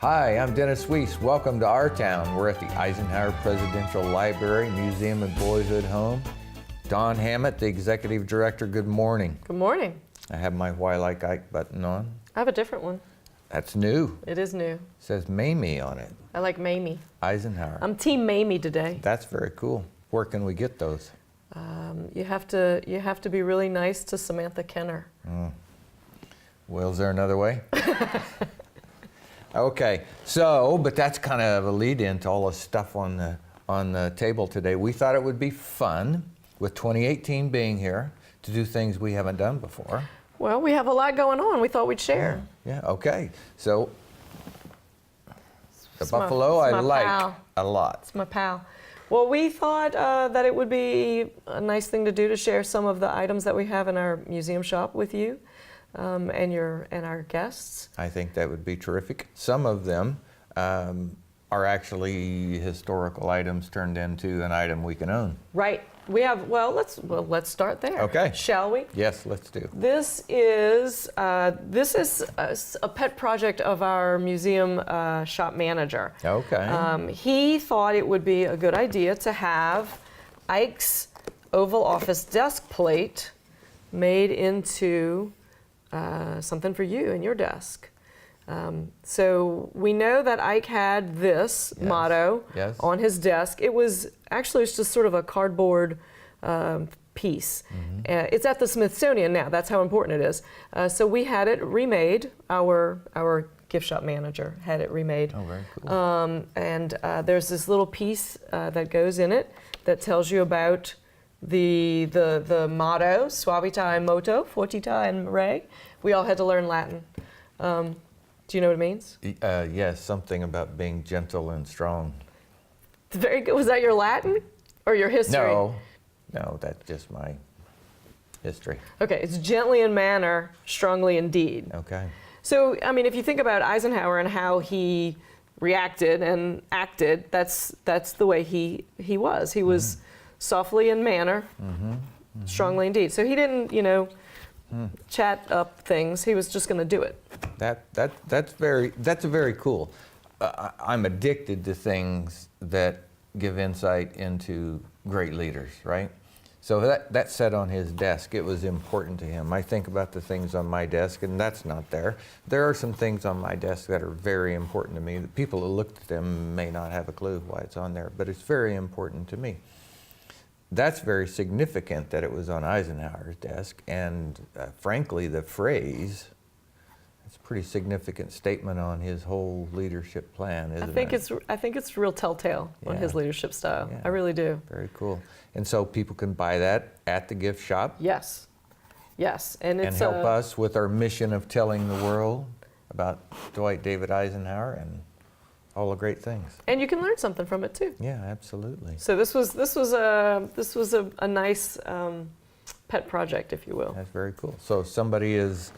Hi, I'm Dennis Weiss. Welcome to our town. We're at the Eisenhower Presidential Library, Museum and Boyhood Home. Don Hammett, the Executive Director, good morning. Good morning. I have my Why Like Ike button on. I have a different one. That's new. It is new. It says Mamie on it. I like Mamie. Eisenhower. I'm Team Mamie today. That's very cool. Where can we get those? You have to be really nice to Samantha Kenner. Well, is there another way? Okay, so, but that's kind of a lead-in to all the stuff on the table today. We thought it would be fun, with 2018 being here, to do things we haven't done before. Well, we have a lot going on. We thought we'd share. Yeah, okay. So, the It's buffalo my I like pal. a lot. It's my pal. Well, we thought that it would be a nice thing to do to share some of the items that we have in our museum shop with you and our guests. I think that would be terrific. Some of them are actually historical items turned into an item we can own. Right. We have. Let's start there. Okay. Shall we? Yes, let's do. This is a pet project of our museum shop manager. Okay. He thought it would be a good idea to have Ike's Oval Office desk plate made into something for you and your desk. So we know that Ike had this motto on his desk. It's just sort of a cardboard piece. It's at the Smithsonian now. That's how important it is. So we had it remade. Our gift shop manager had it remade. Oh, very cool. And there's this little piece that goes in it that tells you about the motto, Suaviter moto, fortiter in re. We all had to learn Latin. Do you know what it means? Yes, something about being gentle and strong. Very good. Was that your Latin or your history? No, that's just my history. Okay, it's gently in manner, strongly in deed. Okay. So, I mean, if you think about Eisenhower and how he reacted and acted, that's the way he was. He was softly in manner, strongly in deed. So he didn't, chat up things. He was just going to do it. That's very cool. I'm addicted to things that give insight into great leaders, right? So that sat on his desk. It was important to him. I think about the things on my desk, and that's not there. There are some things on my desk that are very important to me. The people who looked at them may not have a clue why it's on there, but it's very important to me. That's very significant that it was on Eisenhower's desk, and frankly, the phrase, it's a pretty significant statement on his whole leadership plan, isn't it? I think it's real telltale on his leadership style. Yeah. I really do. Very cool. And so people can buy that at the gift shop. Yes, and it's help us with our mission of telling the world about Dwight David Eisenhower and all the great things. And you can learn something from it too. Yeah, absolutely. So this was a nice pet project, if you will. That's very cool. So somebody is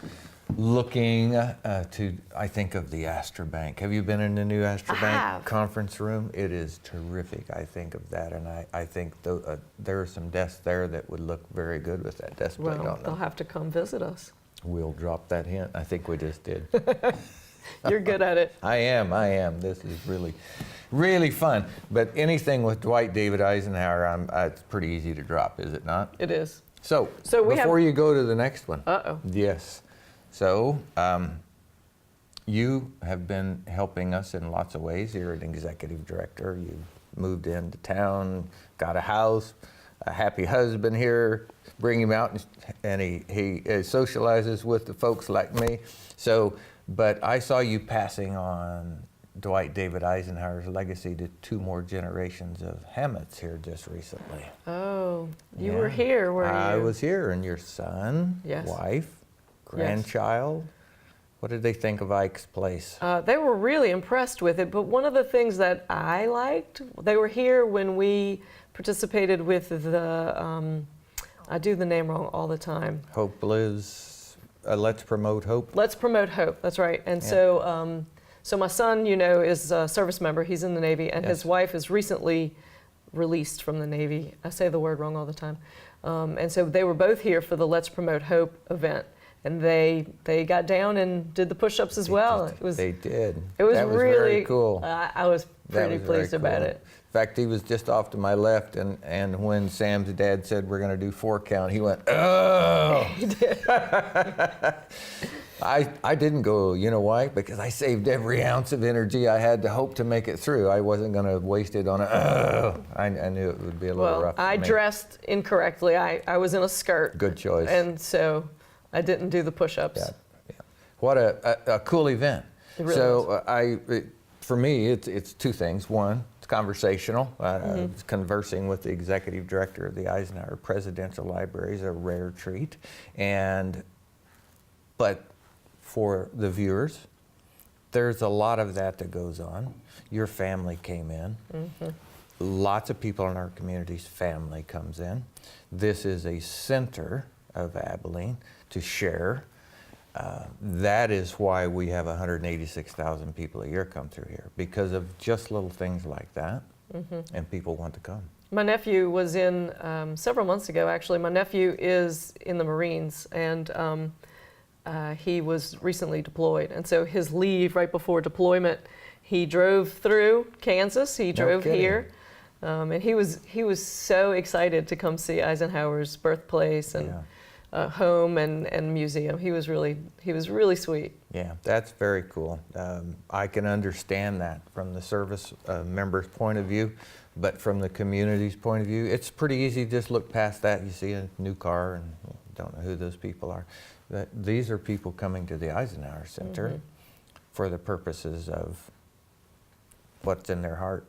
looking to, I think of the Astor Bank. Have you been in the new Astor Bank conference room? It is terrific. I think of that, and I think there are some desks there that would look very good with that desk plate on them. They'll have to come visit us. We'll drop that hint. I think we just did. You're good at it. I am. This is really, really fun. But anything with Dwight David Eisenhower, it's pretty easy to drop, is it not? It is. So before you go to the next one. Uh-oh. Yes. So you have been helping us in lots of ways. You're an executive director. You've moved into town, got a house, a happy husband here. Bring him out, and he socializes with the folks like me. But I saw you passing on Dwight David Eisenhower's legacy to 2 more generations of Hammetts here just recently. Oh, you were here, were you? I was here, and your son, wife, grandchild. What did they think of Ike's place? They were really impressed with it, but one of the things that I liked, they were here when we participated with the, I do the name wrong all the time. Hope Lives. Let's Promote Hope. Let's Promote Hope, that's right. And so my son, is a service member. He's in the Navy, and his wife is recently released from the Navy. I say the word wrong all the time. And so they were both here for the Let's Promote Hope event. and they got down and did the push-ups as well. They did. It was that was really very cool. I was pretty pleased about it. In fact, he was just off to my left, and when Sam's dad said we're going to do 4 count, he went, oh. He did. I didn't go, you know why? Because I saved every ounce of energy I had to hope to make it through. I wasn't going to waste it on I knew it would be a little rough for I me. dressed incorrectly. I was in a skirt. Good choice. And so I didn't do the push-ups. Yeah. What a cool event. It really So for me, it's 2 things. One, it's conversational. Conversing with the executive director of the Eisenhower Presidential Library is a rare treat. But for the viewers, there's a lot of that goes on. Your family came in. Lots of people in our community's family comes in. This is a center of Abilene to share. That is why we have 186,000 people a year come through here, because of just little things like that, and people want to come. My nephew was in, several months ago actually, my nephew is in the Marines, and he was recently deployed. And so his leave right before deployment, he drove through Kansas, he drove here, and he was so excited to come see Eisenhower's birthplace and home and museum. He was really sweet. Yeah, that's very cool. I can understand that from the service member's point of view, but from the community's point of view, it's pretty easy to just look past that. You see a new car and you don't know who those people are. But these are people coming to the Eisenhower Center for the purposes of what's in their heart.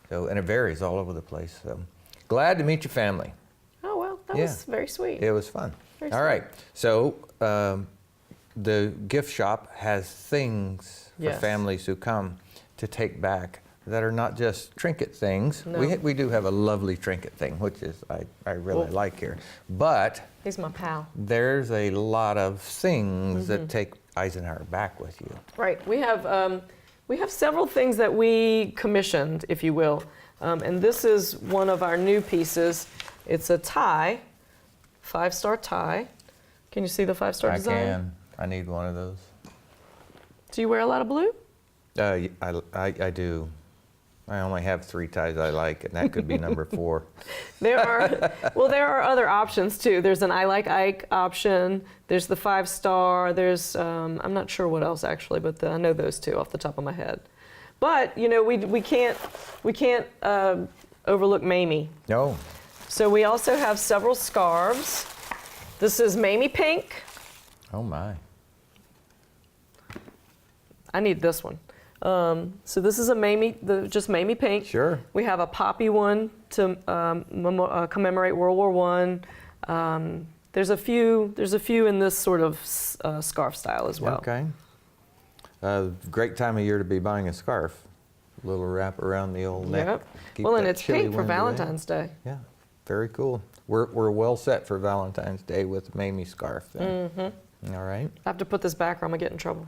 So, and it varies all over the place. So, glad to meet your family. Oh, well, that was very sweet. It was fun. Very all sweet. right. So, the gift shop has things for families who come to take back that are not just trinket things. No. We do have a lovely trinket thing, which is I really like here. But He's my pal. there's a lot of things that take Eisenhower back with you. Right. We have several things that we commissioned, if you will, and this is one of our new pieces. It's a tie, 5-star tie. Can you see the 5-star design? I can. I need one of those. Do you wear a lot of blue? I do. I only have 3 ties I like, and that could be number 4. There are other options too. There's an I Like Ike option. There's the 5-star. There's I'm not sure what else actually, but I know those 2 off the top of my head. But you know we can't overlook Mamie. No. So we also have several scarves. This is Mamie Pink. Oh my. I need this one. So this is a Mamie, just Mamie Pink. Style. We have a poppy one to commemorate World War I. There's a few in this sort of scarf style as well. Okay. Great time of year to be buying a scarf. A little wrap around the old neck. Yep. Keep Well, and that it's chilly pink for wind away. Valentine's Day. Yeah, very cool. We're well set for Valentine's Day with Mamie scarf then. All right. I have to put this back or I'm gonna get in trouble.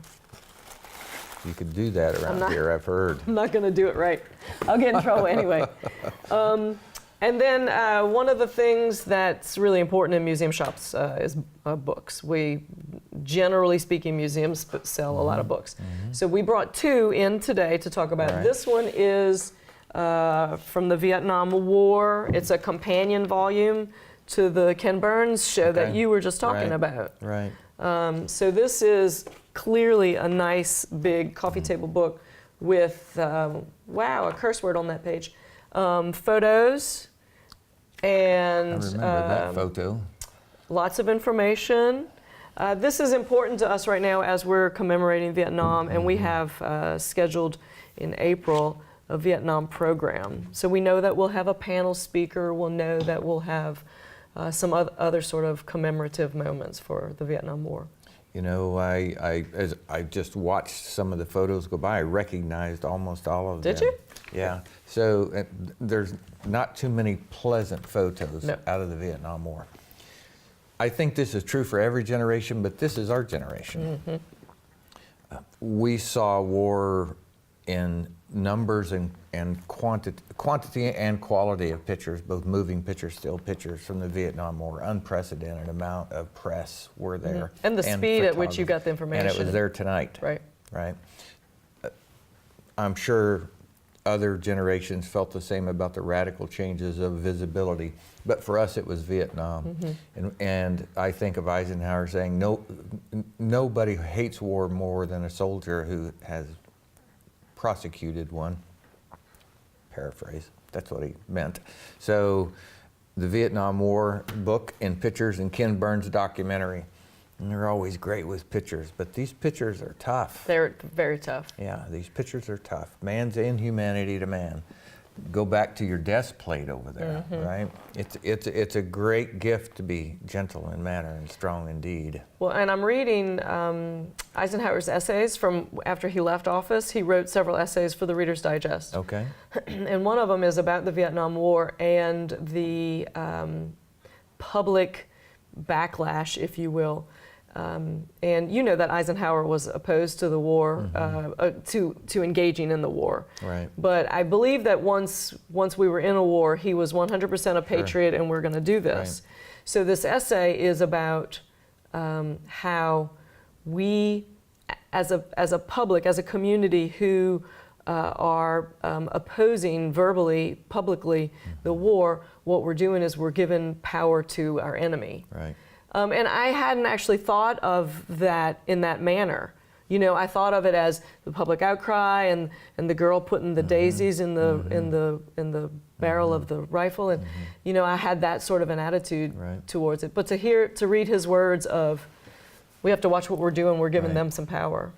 You could do that around here, I've heard. I'm not gonna do it right. I'll get in trouble anyway. And then one of the things that's really important in museum shops is books. We, generally speaking, museums sell a lot of books. So we brought 2 in today to talk about. All right. This one is from the Vietnam War. It's a companion volume to the Ken Burns show that you were just talking about. Right. So this is clearly a nice big coffee table book with, wow, a curse word on that page. Photos and I remember that photo. lots of information. This is important to us right now as we're commemorating Vietnam, and we have scheduled in April a Vietnam program. So we know that we'll have a panel speaker, we'll know that we'll have some other sort of commemorative moments for the Vietnam War. You know, as I just watched some of the photos go by, I recognized almost all of them. Did you? Yeah. So there's not too many pleasant photos No. out of the Vietnam War. I think this is true for every generation, but this is our generation. We saw war in numbers and quantity and quality of pictures, both moving pictures, still pictures from the Vietnam War. Unprecedented amount of press were there. And the speed at which you photography. got the information. And it was there tonight. Right. Right. I'm sure other generations felt the same about the radical changes of visibility, but for us it was Vietnam. And I think of Eisenhower saying, nobody hates war more than a soldier who has prosecuted one. Paraphrase, that's what he meant. So the Vietnam War book and pictures and Ken Burns' documentary, and they're always great with pictures, but these pictures are tough. They're very tough. Yeah, these pictures are tough. Man's inhumanity to man. Go back to your desk plate over there, right? It's a great gift to be gentle in manner and strong in deed. Well, and I'm reading Eisenhower's essays from after he left office. He wrote several essays for the Reader's Digest. Okay. And one of them is about the Vietnam War and the public backlash, if you will. And you know that Eisenhower was opposed to the war, to engaging in the war. Right. But I believe that once we were in a war, he was 100% a patriot, and we're going to do this. Right. So this essay is about how we, as a public, as a community who are opposing verbally, publicly, the war, what we're doing is we're giving power to our enemy. Right. And I hadn't actually thought of that in that manner. You know, I thought of it as the public outcry and the girl putting the daisies in the barrel of the rifle, and you know, I had that sort of an attitude towards it. But to read his words of, we have to watch what we're doing. We're giving them some power.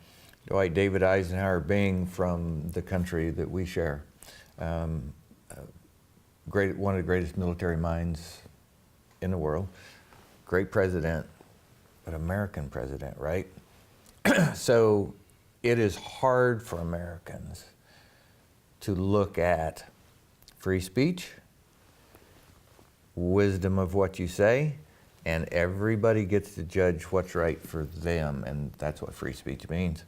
Dwight David Eisenhower, being from the country that we share, one of the greatest military minds in the world. Great president, but American president, right? So it is hard for Americans to look at free speech, wisdom of what you say, and everybody gets to judge what's right for them, and that's what free speech means.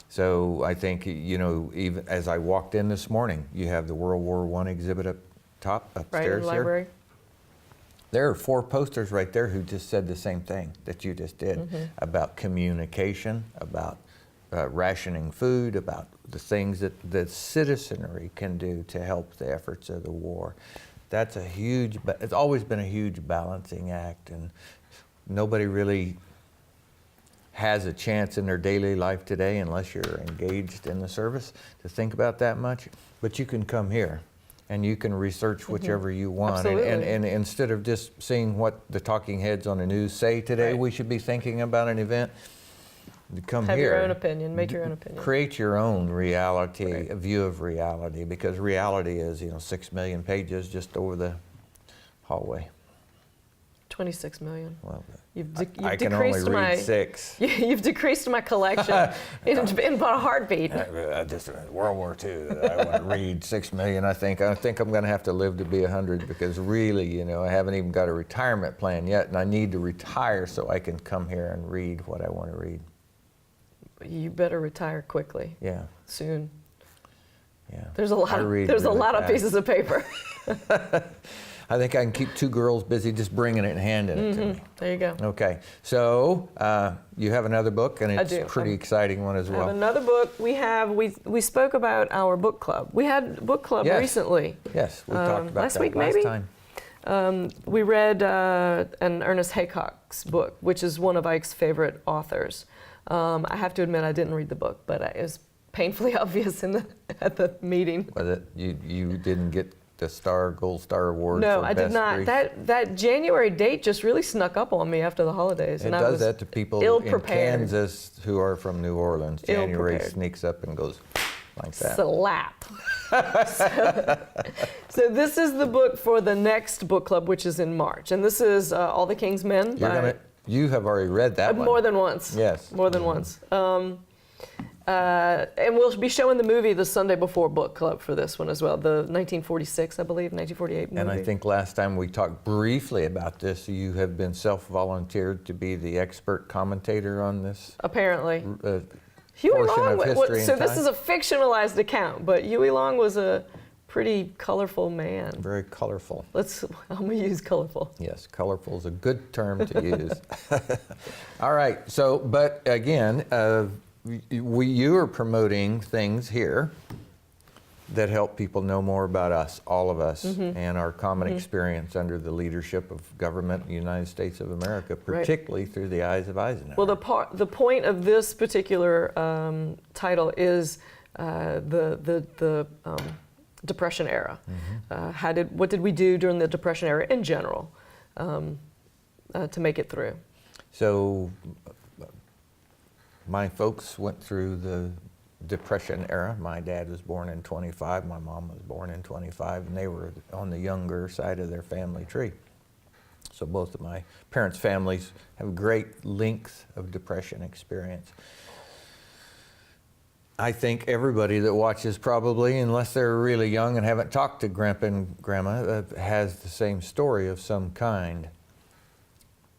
So I think, you know, even as I walked in this morning, you have the World War I exhibit up top, upstairs Right, in the library. here. There are 4 posters right there who just said the same thing that you just did about communication, about rationing food, about the things that the citizenry can do to help the efforts of the war. That's a huge, it's always been a huge balancing act, and nobody really has a chance in their daily life today, unless you're engaged in the service, to think about that much. But you can come here and you can research whichever you want. And instead of just seeing what the talking heads on the news say today, we should be thinking about an event. Come Have here. your own opinion, make your own opinion. Create your own reality, a view of reality, because reality is, 6 million pages just over the hallway. 26 million. Well, You've I can only decreased read my 6. You've decreased my collection in about a heartbeat. Just World War II, I want to read 6 million. I think I'm going to have to live to be 100, because really, I haven't even got a retirement plan yet, and I need to retire so I can come here and read what I want to read. You better retire quickly. Yeah. Soon. Yeah. There's a lot. There's a lot of pieces of paper. I think I can keep 2 girls busy just bringing it and handing it to me. There you go. Okay, so you have another book, and it's I do. a pretty exciting one as I well. have another book. We spoke about our book club. We had book club recently. Yes, we talked about last that week, last maybe? time. We read an Ernest Haycock's book, which is one of Ike's favorite authors. I have to admit, I didn't read the book, but it was painfully obvious at the meeting. Was it you didn't get the Gold Star Award? No, for I did best not. brief? That January date just really snuck up on me after the holidays. It and I does was that to people in Kansas who are from New Orleans. January sneaks up and goes like that. Slap. So this is the book for the next book club, which is in March, and this is All the King's Men. You have already read that one. More than once. Yes. More than once. And we'll be showing the movie the Sunday before book club for this one as well, the 1946, I believe, 1948 movie. And I think last time we talked briefly about this, you have been self-volunteered to be the expert commentator on this. Apparently. Huey portion Long, of history and so this time. is a fictionalized account, but Huey Long was a pretty colorful man. Very colorful. I'm gonna use colorful. Yes, colorful is a good term to use. All right, so, but again, you are promoting things here that help people know more about us, all of us, and our common experience under the leadership of government in the United States of America, particularly through the eyes of Eisenhower. Well, the point of this particular title is the Depression era. What did we do during the Depression era in general to make it through? So, my folks went through the Depression era. My dad was born in 25, my mom was born in 25, and they were on the younger side of their family tree. So both of my parents' families have great length of Depression experience. I think everybody that watches probably, unless they're really young and haven't talked to Grandpa and Grandma, has the same story of some kind.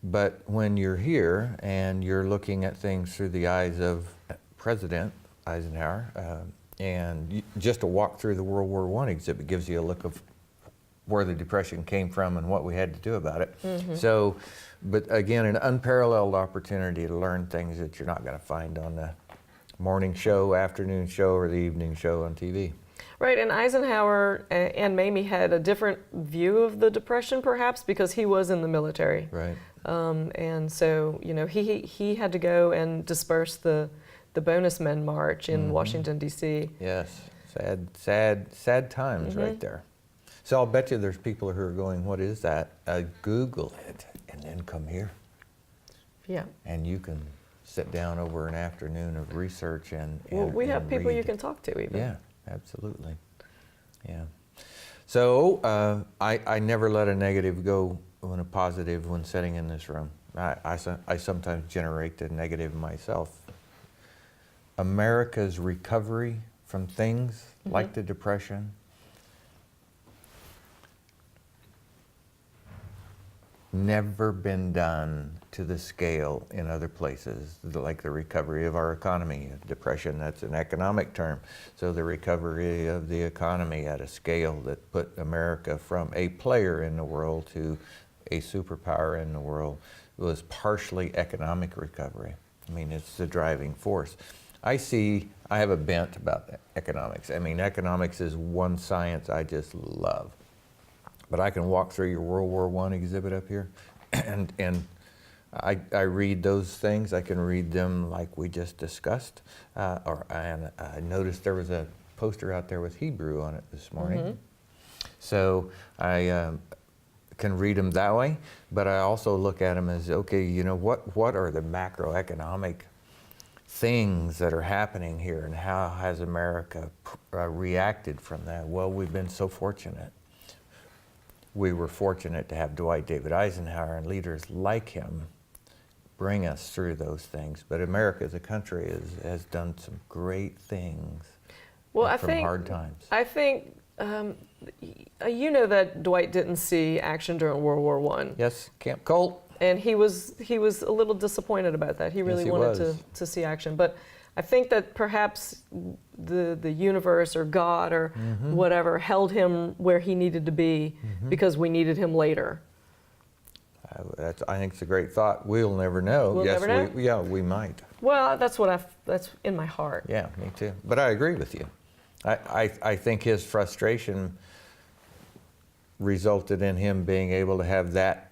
But when you're here and you're looking at things through the eyes of President Eisenhower, and just to walk through the World War I exhibit gives you a look of where the Depression came from and what we had to do about it. So, but again, an unparalleled opportunity to learn things that you're not going to find on the morning show, afternoon show, or the evening show on TV. Right, and Eisenhower and Mamie had a different view of the Depression, perhaps, because he was in the military. Right. And so, you know, he had to go and disperse the bonus men march in Washington, D.C. Yes, sad times right there. So I'll bet you there's people who are going, what is that? Google it and then come here. Yeah. And you can sit down over an afternoon of research and Well, we have people read. you can talk to even. Yeah, absolutely. Yeah. So I never let a negative go when a positive when sitting in this room. I sometimes generate the negative myself. America's recovery from things like the Depression never been done to the scale in other places, like the recovery of our economy. Depression, that's an economic term. So the recovery of the economy at a scale that put America from a player in the world to a superpower in the world was partially economic recovery. I mean, it's the driving force. I have a bent about economics. I mean, economics is one science I just love. But I can walk through your World War I exhibit up here, and I read those things. I can read them like we just discussed. And I noticed there was a poster out there with Hebrew on it this morning. So I can read them that way, but I also look at them as, okay, you know, what are the macroeconomic things that are happening here, and how has America reacted from that? Well, we've been so fortunate. We were fortunate to have Dwight David Eisenhower and leaders like him bring us through those things. But America as a country has done some great things from hard times. I think, you know that Dwight didn't see action during World War I. Yes, Camp Colt. And he was a little disappointed about that. He really Yes, he wanted to see action. But I think that perhaps the universe or God or whatever held him where he needed to be because we needed him later. I think it's a great thought. We'll never know. We'll yes, never know? we might. Well, that's in my heart. Yeah, me too. But I agree with you. I think his frustration resulted in him being able to have that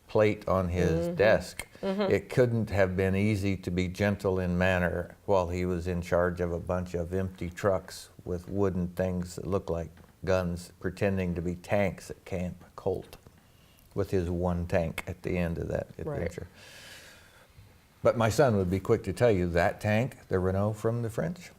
plate on his desk. It couldn't have been easy to be gentle in manner while he was in charge of a bunch of empty trucks with wooden things that look like guns, pretending to be tanks at Camp Colt, with his one tank at the end of that adventure. Right. But my son would be quick to tell you that tank, the Renault from the French,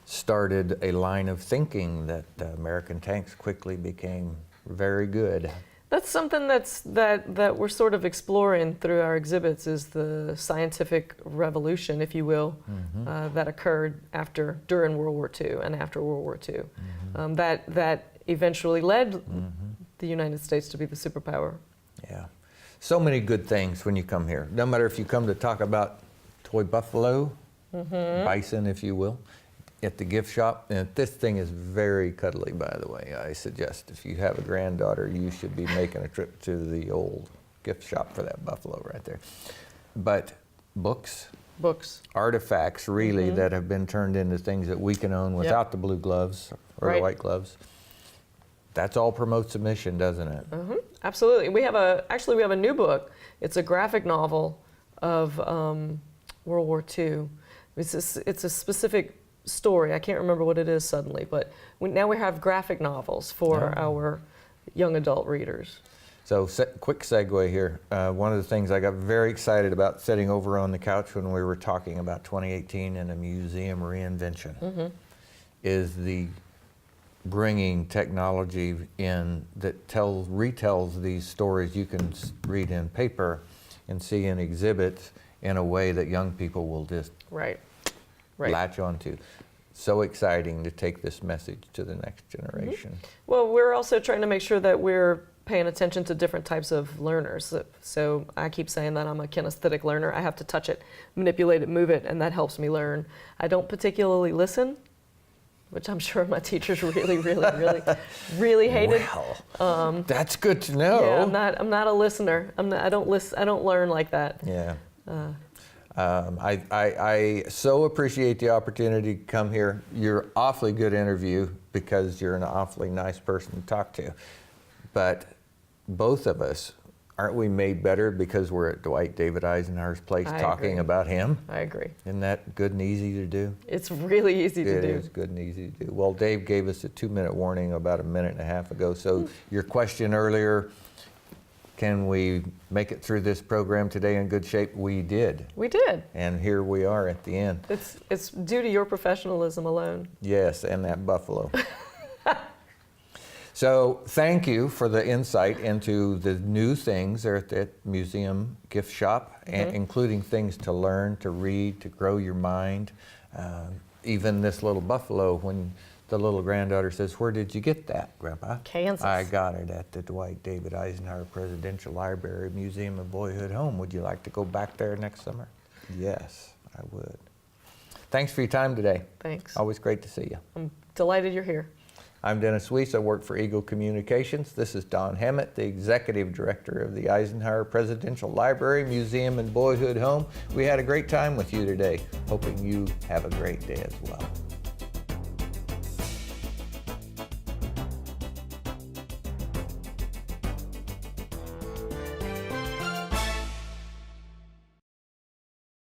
started a line of thinking that American tanks quickly became very good. That's something that we're sort of exploring through our exhibits, is the scientific revolution, if you will, that occurred during World War II and after World War II. That eventually led the United States to be the superpower. Yeah. So many good things when you come here. No matter if you come to talk about toy buffalo bison, if you will, at the gift shop. And this thing is very cuddly, by the way. I suggest if you have a granddaughter, you should be making a trip to the old gift shop for that buffalo right there. But books, artifacts really that have been turned into things that we can own without the blue gloves or the white gloves. That's all promotes the mission, doesn't it? Absolutely. We have a new book. It's a graphic novel of World War II. It's a specific story. I can't remember what it is suddenly, but now we have graphic novels for our young adult readers. So quick segue here. One of the things I got very excited about sitting over on the couch when we were talking about 2018 and a museum reinvention is the bringing technology in that retells these stories you can read in paper and see in exhibits in a way that young people will just latch onto. So exciting to take this message to the next generation. Well, we're also trying to make sure that we're paying attention to different types of learners. So I keep saying that I'm a kinesthetic learner. I have to touch it, manipulate it, move it, and that helps me learn. I don't particularly listen, which I'm sure my teachers really hated. Wow, that's good to know. Yeah, I'm not a listener. I don't learn like that. Yeah. I so appreciate the opportunity to come here. You're an awfully good interview because you're an awfully nice person to talk to. But both of us, aren't we made better because we're at Dwight David Eisenhower's place talking about him? I agree. Isn't that good and easy to do? It's really easy to do. It is good and easy to do. Well, Dave gave us a 2-minute warning about a minute and a half ago. So your question earlier, can we make it through this program today in good shape? We did. We did. And here we are at the end. It's due to your professionalism alone. Yes, and that buffalo. So thank you for the insight into the new things there at the museum gift shop, and including things to learn, to read, to grow your mind. Even this little buffalo, when the little granddaughter says, "Where did you get that, Grandpa?" Kansas. "I got it at the Dwight David Eisenhower Presidential Library, Museum of Boyhood Home. Would you like to go back there next summer?" Yes, I would. Thanks for your time today. Thanks. Always great to see you. I'm delighted you're here. I'm Dennis Weiss. I work for Eagle Communications. This is Don Hammett, the Executive Director of the Eisenhower Presidential Library, Museum and Boyhood Home. We had a great time with you today. Hoping you have a great day as well.